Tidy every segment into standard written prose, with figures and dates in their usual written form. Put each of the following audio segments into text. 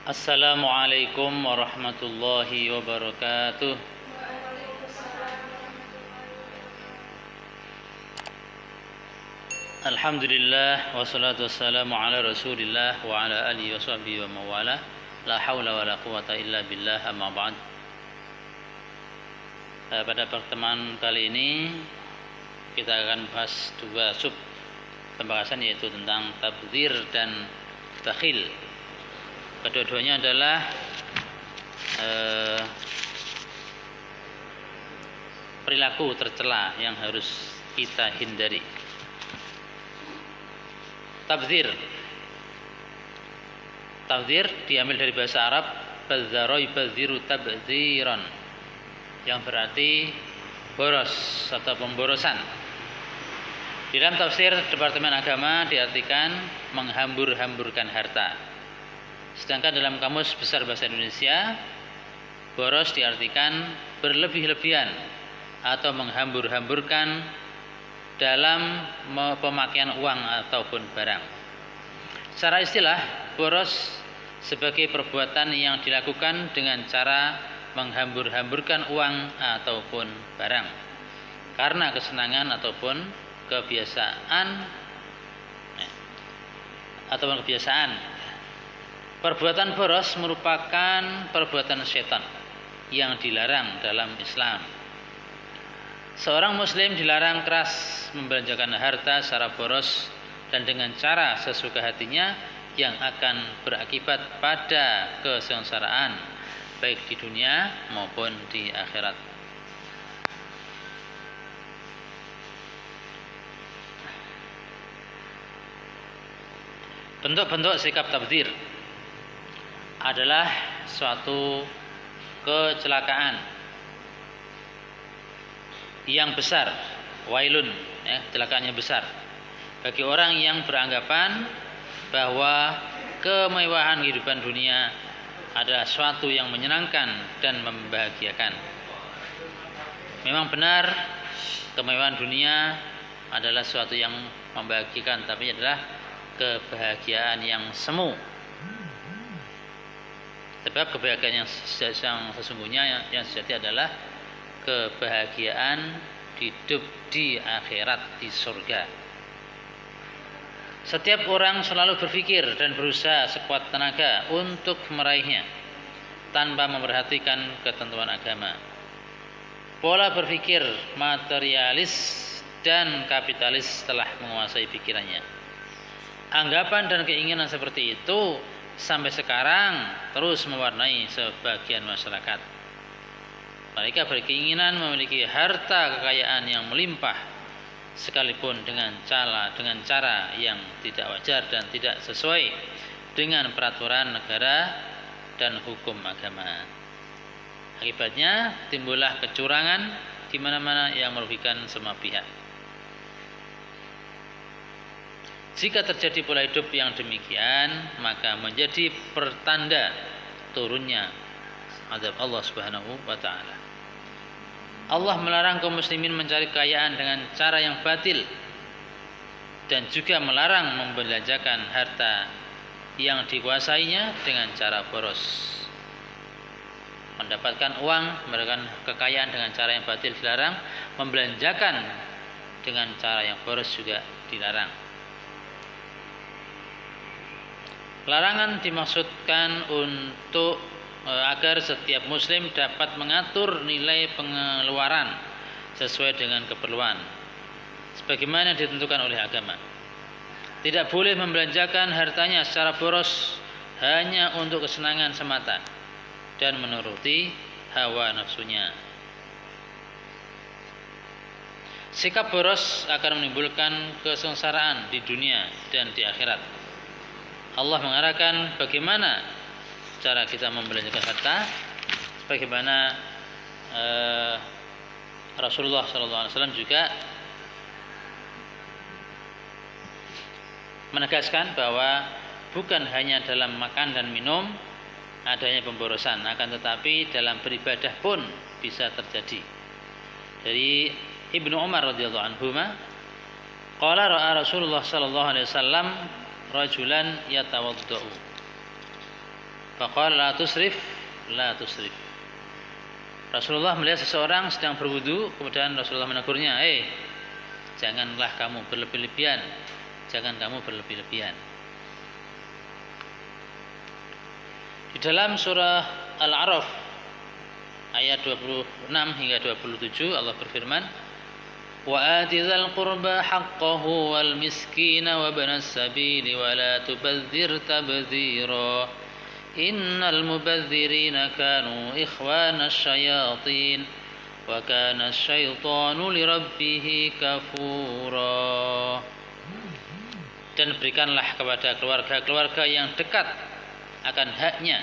Assalamualaikum warahmatullahi wabarakatuh. Alhamdulillah wassalatu wassalamu ala Rasulillah wa ala alihi wa sahbihi wa mawala. La haula wa la quwata illa billah, amma ba'd. Pada pertemuan kali ini kita akan bahas dua sub pembahasan, yaitu tentang tabdzir dan bakhil. Kedua-duanya adalah perilaku tercela yang harus kita hindari. Tabdzir diambil dari bahasa Arab badzara yubdziru tabdziran, yang berarti boros atau pemborosan. Di dalam tafsir Departemen Agama diartikan menghambur-hamburkan harta. Sedangkan dalam Kamus Besar Bahasa Indonesia, boros diartikan berlebih-lebihan atau menghambur-hamburkan dalam pemakaian uang ataupun barang. Secara istilah, boros sebagai perbuatan yang dilakukan dengan cara menghambur-hamburkan uang ataupun barang karena kesenangan ataupun kebiasaan. Perbuatan boros merupakan perbuatan setan yang dilarang dalam Islam. Seorang muslim dilarang keras membelanjakan harta secara boros dan dengan cara sesuka hatinya yang akan berakibat pada kesengsaraan baik di dunia maupun di akhirat. Bentuk-bentuk sikap tabdzir adalah suatu kecelakaan yang besar, wailun, kecelakaan yang besar bagi orang yang beranggapan bahwa kemewahan kehidupan dunia adalah suatu yang menyenangkan dan membahagiakan. Memang benar, kemewahan dunia adalah suatu yang membahagiakan, tapi adalah kebahagiaan yang semu. Sebab kebahagiaan yang sesungguhnya, yang sejati adalah kebahagiaan hidup di akhirat, di surga. Setiap orang selalu berpikir dan berusaha sekuat tenaga untuk meraihnya tanpa memperhatikan ketentuan agama. Pola berpikir materialis dan kapitalis telah menguasai pikirannya. Anggapan dan keinginan seperti itu sampai sekarang terus mewarnai sebagian masyarakat. Mereka berkeinginan memiliki harta kekayaan yang melimpah, sekalipun dengan cara yang tidak wajar dan tidak sesuai dengan peraturan negara dan hukum agama. Akibatnya timbullah kecurangan di mana-mana yang merugikan semua pihak. Jika terjadi pola hidup yang demikian, maka menjadi pertanda turunnya azab Allah Subhanahu wa taala. Allah melarang kaum muslimin mencari kekayaan dengan cara yang batil dan juga melarang membelanjakan harta yang dikuasainya dengan cara boros. Mendapatkan uang, mendapatkan kekayaan dengan cara yang batil dilarang, membelanjakan dengan cara yang boros juga dilarang. Larangan dimaksudkan untuk agar setiap muslim dapat mengatur nilai pengeluaran sesuai dengan keperluan sebagaimana ditentukan oleh agama. Tidak boleh membelanjakan hartanya secara boros hanya untuk kesenangan semata dan menuruti hawa nafsunya. Sikap boros akan menimbulkan kesengsaraan di dunia dan di akhirat. Allah mengarahkan bagaimana cara kita membelanjakan harta, sebagaimana Rasulullah SAW juga menegaskan bahwa bukan hanya dalam makan dan minum adanya pemborosan, akan tetapi dalam beribadah pun bisa terjadi. Dari Ibnu Umar radhiyallahu anhu, qala ra'a Rasulullah sallallahu alaihi wasallam rajulan yatawaddau. Faqala la tusrif, la tusrif. Rasulullah melihat seseorang sedang berwudu, kemudian Rasulullah menegurnya, janganlah kamu berlebih-lebihan, jangan kamu berlebih-lebihan. Di dalam surah Al-A'raf ayat 26 hingga 27 Allah berfirman, wa atizal qurba haqqahu wal miskina wa banas sabili wa la tubadzir tabdzira innal mubadzirina kanu ikhwana syayatin wa kana syaitanu lirabbih kafura. Dan berikanlah kepada keluarga-keluarga yang dekat akan haknya,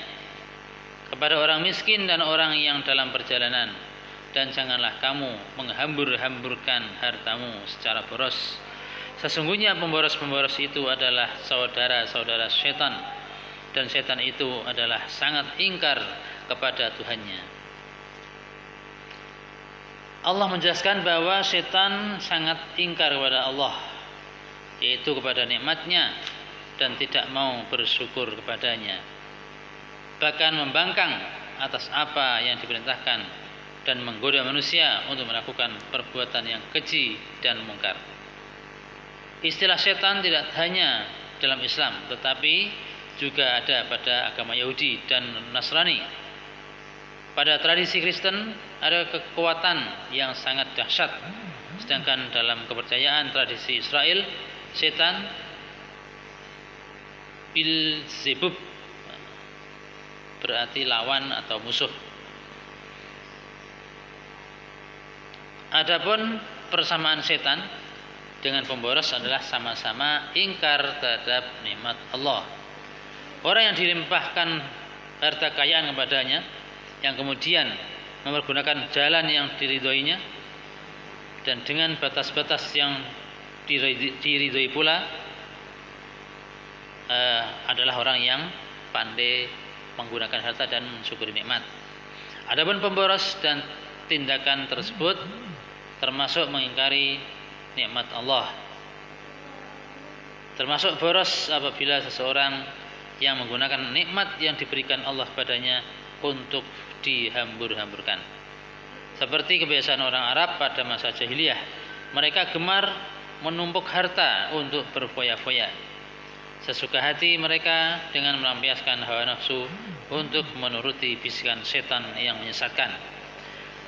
kepada orang miskin dan orang yang dalam perjalanan, dan janganlah kamu menghambur-hamburkan hartamu secara boros. Sesungguhnya pemboros-pemboros itu adalah saudara-saudara setan, dan setan itu adalah sangat ingkar kepada Tuhannya. Allah menjelaskan bahwa setan sangat ingkar kepada Allah, yaitu kepada nikmatnya, dan tidak mau bersyukur kepadanya, bahkan membangkang atas apa yang diperintahkan dan menggoda manusia untuk melakukan perbuatan yang keji dan mungkar. Istilah setan tidak hanya dalam Islam, tetapi juga ada pada agama Yahudi dan Nasrani. Pada tradisi Kristen ada kekuatan yang sangat dahsyat, sedangkan dalam kepercayaan tradisi Israel, setan Beelzebub berarti lawan atau musuh. Adapun persamaan setan dengan pemboros adalah sama-sama ingkar terhadap nikmat Allah. Orang yang dilimpahkan harta kekayaan kepadanya, yang kemudian mempergunakan jalan yang diridhoinya dan dengan batas-batas yang diridhoi pula, adalah orang yang pandai menggunakan harta dan mensyukuri nikmat. Adapun pemboros dan tindakan tersebut termasuk mengingkari nikmat Allah. Termasuk boros apabila seseorang yang menggunakan nikmat yang diberikan Allah padanya untuk dihambur-hamburkan. Seperti kebiasaan orang Arab pada masa jahiliyah, mereka gemar menumpuk harta untuk berfoya-foya. Sesuka hati mereka dengan melampiaskan hawa nafsu untuk menuruti bisikan setan yang menyesatkan.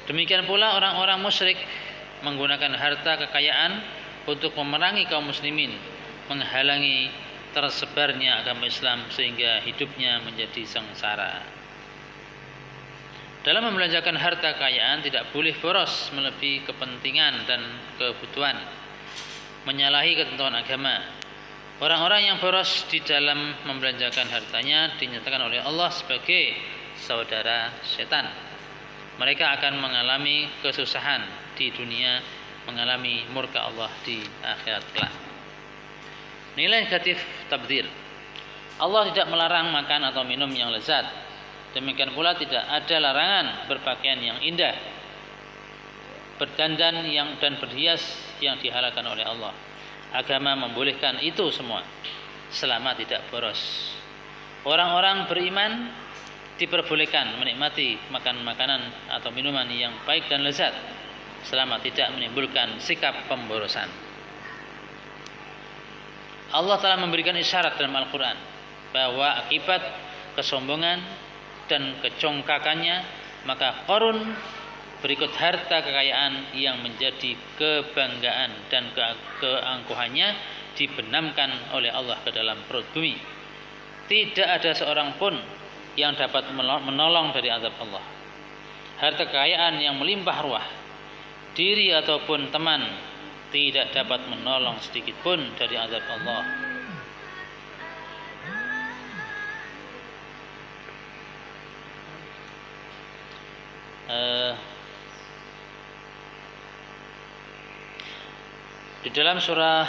Demikian pula orang-orang musyrik menggunakan harta kekayaan untuk memerangi kaum muslimin, menghalangi tersebarnya agama Islam sehingga hidupnya menjadi sengsara. Dalam membelanjakan harta kekayaan tidak boleh boros melebihi kepentingan dan kebutuhan, menyalahi ketentuan agama. Orang-orang yang boros di dalam membelanjakan hartanya dinyatakan oleh Allah sebagai saudara setan. Mereka akan mengalami kesusahan di dunia, mengalami murka Allah di akhirat kelak. Nilai negatif tabdzir. Allah tidak melarang makan atau minum yang lezat. Demikian pula tidak ada larangan berpakaian yang indah, berdandan dan berhias yang dihalalkan oleh Allah. Agama membolehkan itu semua selama tidak boros. Orang-orang beriman diperbolehkan menikmati makan makanan atau minuman yang baik dan lezat selama tidak menimbulkan sikap pemborosan. Allah telah memberikan isyarat dalam Al-Quran bahwa akibat kesombongan dan kecongkakannya, maka Qarun berikut harta kekayaan yang menjadi kebanggaan dan keangkuhannya dibenamkan oleh Allah ke dalam perut bumi. Tidak ada seorang pun yang dapat menolong dari azab Allah. Harta kekayaan yang melimpah ruah, diri ataupun teman, tidak dapat menolong sedikit pun dari azab Allah. Di dalam surah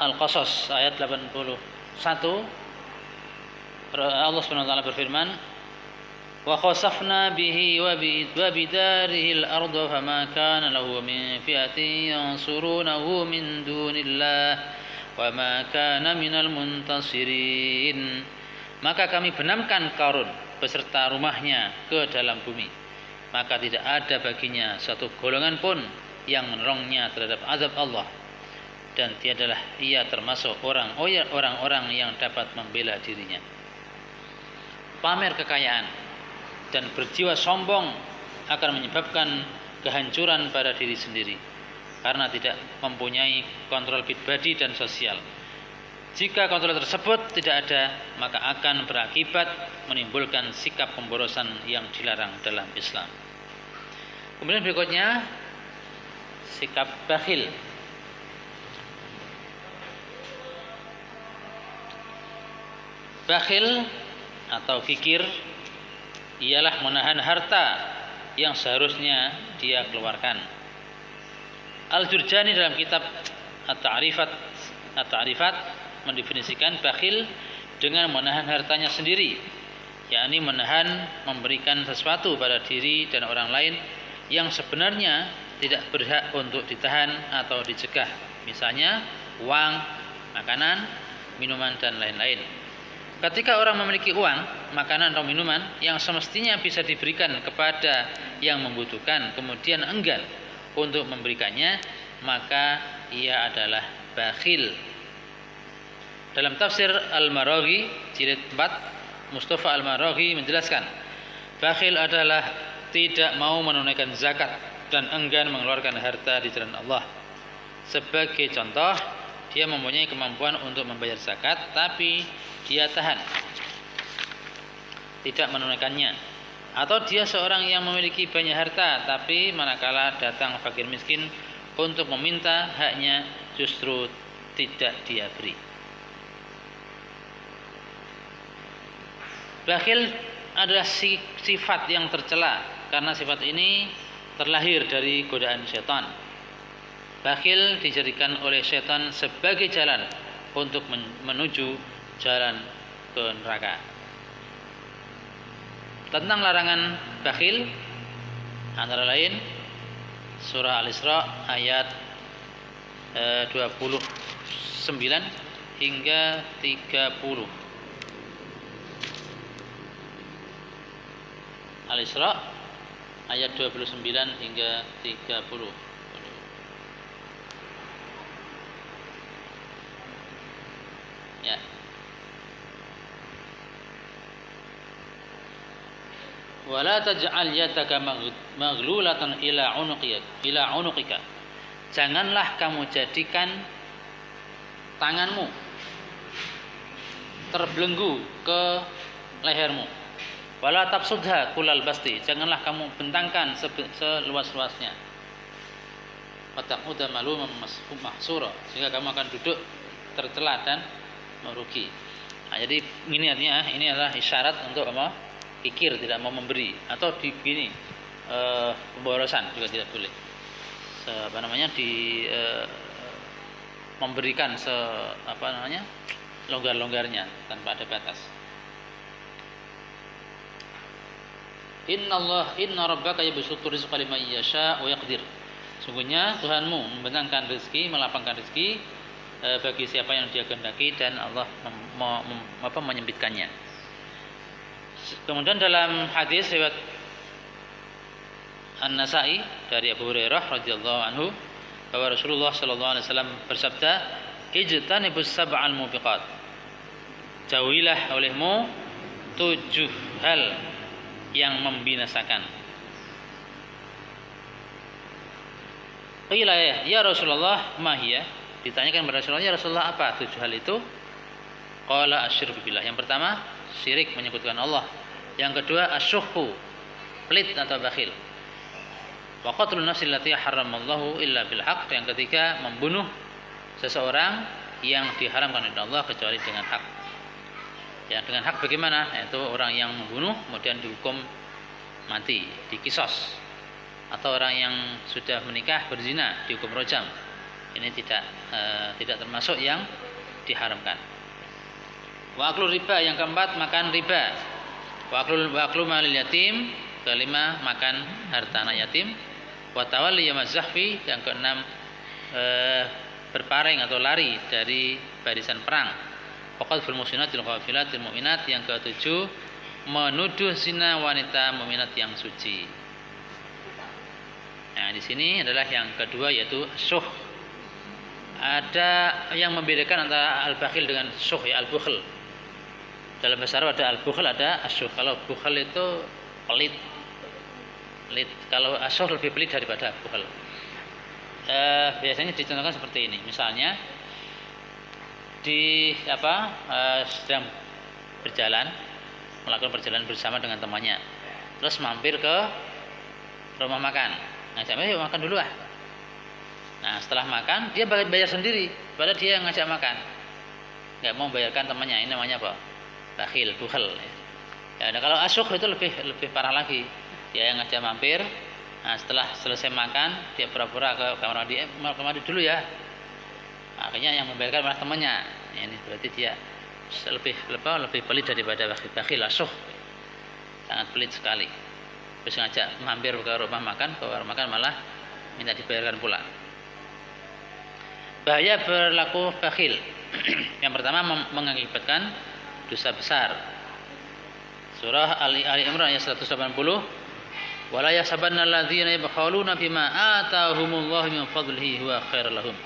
Al-Qasas ayat 81 Allah SWT berfirman, wa khasafna bihi wa bidarihi al-ardh fama kana lahu min fi'atin yansurunahu min dunillah wa ma kana minal muntasirin Maka kami benamkan Qarun beserta rumahnya ke dalam bumi. Maka tidak ada baginya satu golongan pun yang menolongnya terhadap azab Allah. Dan tiadalah ia termasuk orang-orang yang dapat membela dirinya. Pamer kekayaan dan berjiwa sombong akan menyebabkan kehancuran pada diri sendiri karena tidak mempunyai kontrol pribadi dan sosial. Jika kontrol tersebut tidak ada, maka akan berakibat menimbulkan sikap pemborosan yang dilarang dalam Islam. Kemudian berikutnya, sikap bakhil. Bakhil atau kikir ialah menahan harta yang seharusnya dia keluarkan. Al-Jurjani dalam kitab At-Ta'rifat mendefinisikan bakhil dengan menahan hartanya sendiri, yakni menahan memberikan sesuatu pada diri dan orang lain yang sebenarnya tidak berhak untuk ditahan atau dicegah, misalnya uang, makanan, minuman, dan lain-lain. Ketika orang memiliki uang, makanan atau minuman yang semestinya bisa diberikan kepada yang membutuhkan, kemudian enggan untuk memberikannya, maka ia adalah bakhil. Dalam tafsir Al-Maraghi jilid 4, Mustafa Al-Maraghi menjelaskan, bakhil adalah tidak mau menunaikan zakat dan enggan mengeluarkan harta di jalan Allah. Sebagai contoh, dia mempunyai kemampuan untuk membayar zakat, tapi dia tahan, tidak menunaikannya. Atau dia seorang yang memiliki banyak harta, tapi manakala datang fakir miskin untuk meminta haknya, justru tidak dia beri. Bakhil adalah sifat yang tercela, karena sifat ini terlahir dari godaan syaitan. Bakhil dijadikan oleh syaitan sebagai jalan untuk menuju jalan ke neraka. Tentang larangan bakhil antara lain surah Al-Isra ayat 29 hingga 30. Al-Isra ayat 29 hingga 30. Ya. Wala taj'al yadaka maghlulatan ila unuqika. Janganlah kamu jadikan tanganmu terbelenggu ke lehermu. Wala tabsudha kulal basti. Janganlah kamu bentangkan seluas-luasnya. Fataquda maluman mahsura. Sehingga kamu akan duduk tercela dan merugi. Nah, jadi ini artinya ini adalah isyarat untuk apa? Kikir, tidak mau memberi, atau begini pemborosan juga tidak boleh. Memberikan longgar-longgarnya tanpa ada batas. Inna rabbaka yabsutu rizqa liman yasha wa yaqdir. Sungguhnya Tuhanmu membentangkan rezeki, melapangkan rezeki bagi siapa yang dia kehendaki, dan Allah menyempitkannya. Kemudian dalam hadis riwayat An-Nasa'i dari Abu Hurairah radhiyallahu anhu bahwa Rasulullah sallallahu alaihi wasallam bersabda, "Ijtanibus sab'al mubiqat." Jauhilah olehmu 7 hal yang membinasakan. Qila ya Rasulullah, ma hiya? Ditanyakan kepada Rasulullah, ya Rasulullah, apa 7 hal itu? Qala asyirku billah. Yang pertama, syirik, menyekutukan Allah. Yang kedua, asyuhu, pelit atau bakhil. Wa qatlun nafsi allati haramallahu illa bil haqq. Yang ketiga, membunuh seseorang yang diharamkan oleh Allah kecuali dengan hak. Ya, dengan hak bagaimana? Yaitu orang yang membunuh kemudian dihukum mati, dikisos. Atau orang yang sudah menikah berzina dihukum rojam. Ini tidak termasuk yang diharamkan. Wa aklu riba, yang keempat makan riba. Wa aklu malil yatim, kelima makan harta anak yatim. Wa tawalli yamaz zahfi, yang keenam berpaling atau lari dari barisan perang. Waqadful muhsinatil ghafilatil mu'minat. Yang ketujuh, menuduh zina wanita mukminat yang suci. Nah, di sini adalah yang kedua, yaitu syuh. Ada yang membedakan antara al-bakhil dengan syuh, ya, al-bukhl. Dalam bahasa Arab ada al-bukhl, ada asyuh. Kalau bukhl itu pelit. Kalau asyuh lebih pelit daripada bukhl. Biasanya dicontohkan seperti ini. Misalnya sedang melakukan perjalanan bersama dengan temannya, terus mampir ke rumah makan. Ngajak makan dulu ah. Nah, setelah makan dia bayar sendiri, padahal dia yang ngajak makan, nggak mau bayarkan temannya. Ini namanya apa? Bakhil, bukhl. Ya, nah, kalau asyuh itu lebih parah lagi. Dia yang ngajak mampir. Nah, setelah selesai makan dia pura-pura ke kamar mandi dulu ya. Akhirnya yang membayarkan malah temannya. Ini berarti dia lebih pelit daripada bakhil, asyuh. Sangat pelit sekali. Terus ngajak mampir ke rumah makan malah minta dibayarkan pula. Bahaya berlaku bakhil. Yang pertama, mengakibatkan dosa besar. Surah Ali Imran ayat 180. Wala yahsabanna alladzina yabkhaluna bima atahumullahu min fadlihi huwa khairul lahum.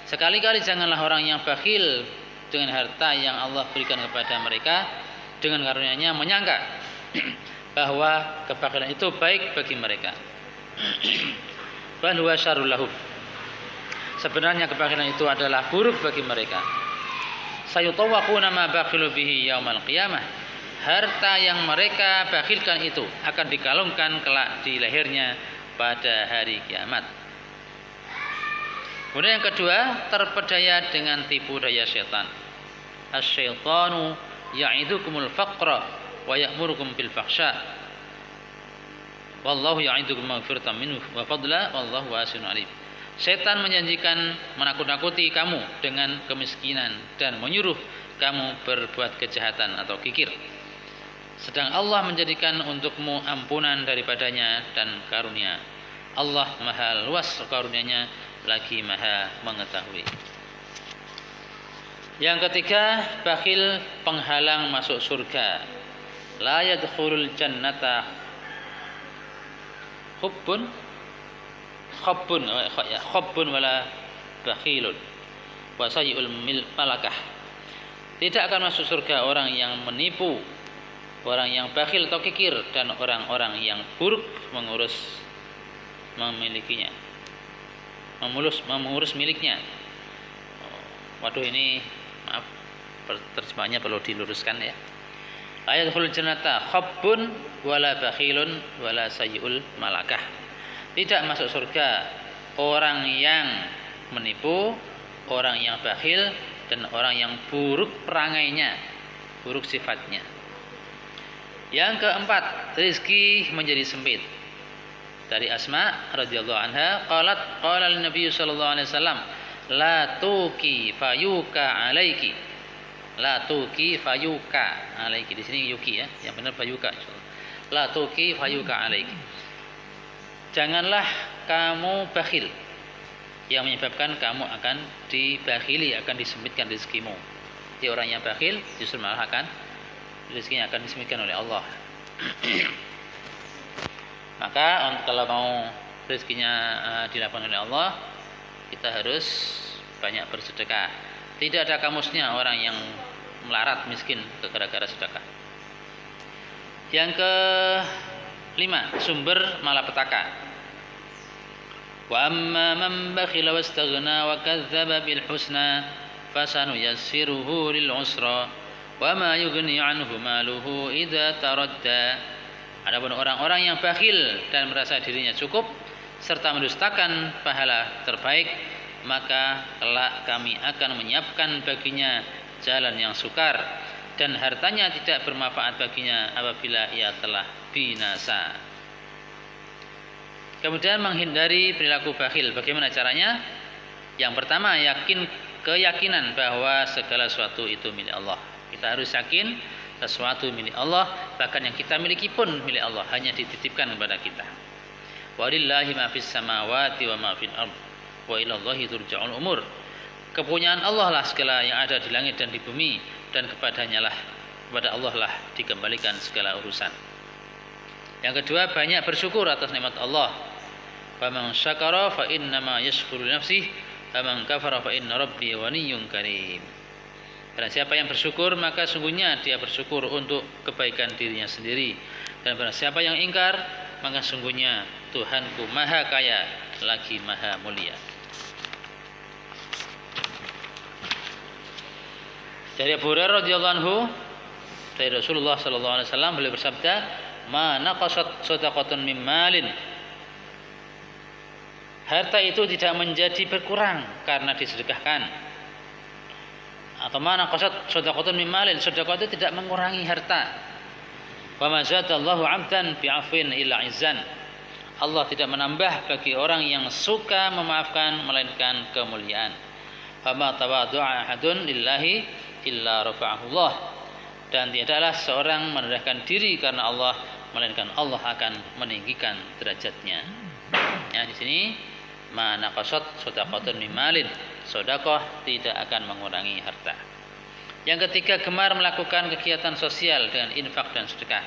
Sekali-kali janganlah orang yang bakhil dengan harta yang Allah berikan kepada mereka dengan karunia-Nya menyangka bahwa kebakhilan itu baik bagi mereka. Bal huwa syarrul lahum. Sebenarnya kebakhilan itu adalah buruk bagi mereka. Sayutawaquna ma bakhilu bihi yaumal qiyamah. Harta yang mereka bakhilkan itu akan dikalungkan kelak di lehernya pada hari kiamat. Kemudian yang kedua, terpedaya dengan tipu daya setan. Asy-syaitanu ya'idukumul faqra wa ya'murukum bil fahsya. Wallahu ya'idukum maghfiratan minhu wa fadla wallahu wasi'un alim. Setan menjanjikan menakut-nakuti kamu dengan kemiskinan dan menyuruh kamu berbuat kejahatan atau kikir. Sedang Allah menjadikan untukmu ampunan daripadanya dan karunia. Allah maha luas karunia-Nya, lagi maha mengetahui. Yang ketiga, bakhil penghalang masuk surga. La yadkhulul jannata khubbun wala bakhilun wa sayyul malakah. Tidak akan masuk surga orang yang menipu, orang yang bakhil atau kikir, dan orang-orang yang buruk mengurus miliknya. Waduh, ini maaf, terjemahannya perlu diluruskan ya. Ayatul jannata khabbun wala bakhilun wala sayyul malakah. Tidak masuk surga orang yang menipu, orang yang bakhil, dan orang yang buruk perangainya, buruk sifatnya. Yang keempat, rezeki menjadi sempit. Dari Asma radhiyallahu anha, qala Nabi sallallahu alaihi wasallam, la tuqi fayuka alaiki. La tuqi fayuka alaiki. Di sini yuki ya, yang benar fayuka insyaallah. La tuqi fayuka alaiki. Janganlah kamu bakhil, yang menyebabkan kamu akan dibakhili, akan disempitkan rezekimu. Jadi orang yang bakhil justru malah akan rezekinya akan disempitkan oleh Allah. Maka kalau mau rezekinya dilakukan oleh Allah, kita harus banyak bersedekah. Tidak ada kamusnya orang yang melarat miskin gara-gara sedekah. Yang kelima, sumber malapetaka. Wa amma man bakhila wastaghna wa kadzdzaba bil husna fasanuyassiruhu lil usra wa ma yughni anhu maluhu idza taradda. Adapun orang-orang yang bakhil dan merasa dirinya cukup serta mendustakan pahala terbaik, maka kelak kami akan menyiapkan baginya jalan yang sukar dan hartanya tidak bermanfaat baginya apabila ia telah binasa. Kemudian menghindari perilaku bakhil. Bagaimana caranya? Yang pertama, keyakinan bahwa segala sesuatu itu milik Allah. Kita harus yakin sesuatu milik Allah, bahkan yang kita miliki pun milik Allah, hanya dititipkan kepada kita. Walillahi ma fis samawati wa ma fil ardh wa ila Allahi turja'ul umur. Kepunyaan Allah lah segala yang ada di langit dan di bumi, dan kepada Allah lah dikembalikan segala urusan. Yang kedua, banyak bersyukur atas nikmat Allah. Faman syakara fa innama yashkuru li nafsihi wa man kafara fa inna rabbi ghaniyyun karim. Karena siapa yang bersyukur maka sungguhnya dia bersyukur untuk kebaikan dirinya sendiri, dan barang siapa yang ingkar maka sungguhnya Tuhanku maha kaya lagi maha mulia. Dari Abu Hurairah radhiyallahu anhu, dari Rasulullah sallallahu alaihi wasallam, beliau bersabda, "Ma naqasat shadaqatun min malin." Harta itu tidak menjadi berkurang karena disedekahkan. Atau ma naqasat shadaqatun min malin, sedekah itu tidak mengurangi harta. Wa ma zadallahu 'abdan bi'afwin illa 'izzan. Allah tidak menambah bagi orang yang suka memaafkan melainkan kemuliaan. Fama tawaddu'a ahadun lillahi illa rafa'ahullah. Dan tidaklah seorang merendahkan diri karena Allah melainkan Allah akan meninggikan derajatnya. Ya, di sini ma naqasat shadaqatun min malin, sedekah tidak akan mengurangi harta. Yang ketiga, gemar melakukan kegiatan sosial dengan infak dan sedekah.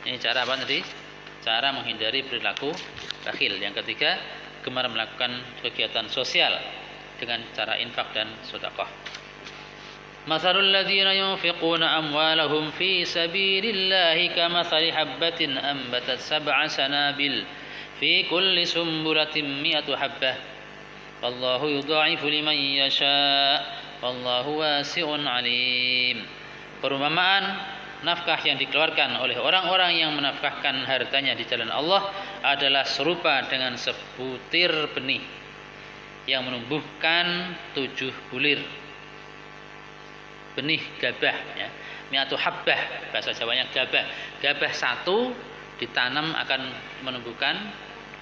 Ini cara apa tadi? Cara menghindari perilaku bakhil. Yang ketiga, gemar melakukan kegiatan sosial dengan cara infak dan sedekah. Mathalul ladzina yunfiquna amwalahum fi sabilillahi kamathali habbatin ambatat sab'a sanabil fi kulli sumbulatin mi'atu habbah wallahu yudha'ifu liman yasha wallahu wasi'un alim. Perumpamaan nafkah yang dikeluarkan oleh orang-orang yang menafkahkan hartanya di jalan Allah adalah serupa dengan sebutir benih yang menumbuhkan 7 bulir benih gabah, ya. Mi'atu habbah, bahasa Jawanya gabah. Gabah satu ditanam akan menumbuhkan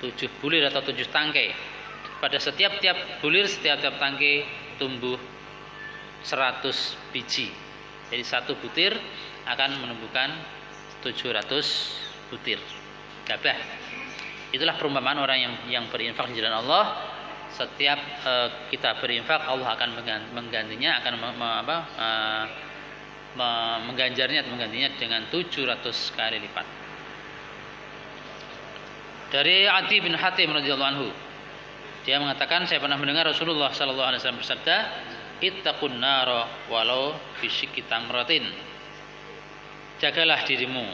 7 bulir atau 7 tangkai. Pada setiap bulir, setiap tangkai tumbuh 100 biji. Jadi satu butir akan menumbuhkan 700 butir gabah. Itulah perumpamaan orang yang berinfak di jalan Allah. Setiap kita berinfak, Allah akan menggantinya, akan mengganjarnya dengan 700 kali lipat. Dari Adi bin Hatim radhiyallahu anhu, dia mengatakan, saya pernah mendengar Rasulullah sallallahu alaihi wasallam bersabda, "Ittaqun nara walau bisyikki tamratin." Jagalah dirimu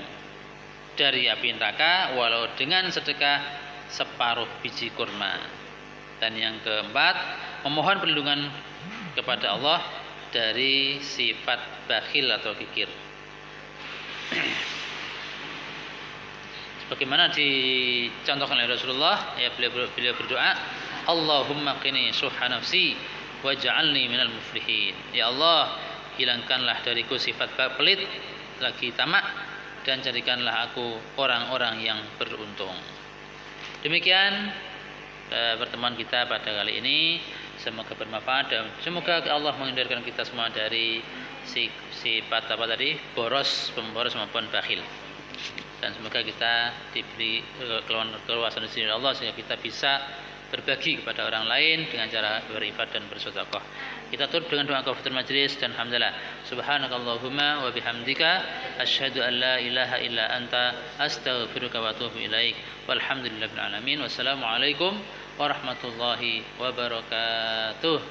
dari api neraka walau dengan sedekah separuh biji kurma. Dan yang keempat, memohon perlindungan kepada Allah dari sifat bakhil atau kikir. Sebagaimana dicontohkan oleh Rasulullah, ya, beliau berdoa, Allahumma qini syuhha nafsi waj'alni minal muflihin. Ya Allah, hilangkanlah dariku sifat pelit lagi tamak, dan jadikanlah aku orang-orang yang beruntung. Demikian pertemuan kita pada kali ini, semoga bermanfaat dan semoga Allah menghindarkan kita semua dari sifat apa tadi, pemboros maupun bakhil, dan semoga kita diberi keluasan dari Allah sehingga kita bisa berbagi kepada orang lain dengan cara berinfak dan bersedekah. Kita tutup dengan doa kafaratul majlis dan hamdalah. Subhanakallahumma wa bihamdika asyhadu an la ilaha illa anta astaghfiruka wa atubu ilaik. Walhamdulillahil alamin. Wassalamualaikum warahmatullahi wabarakatuh.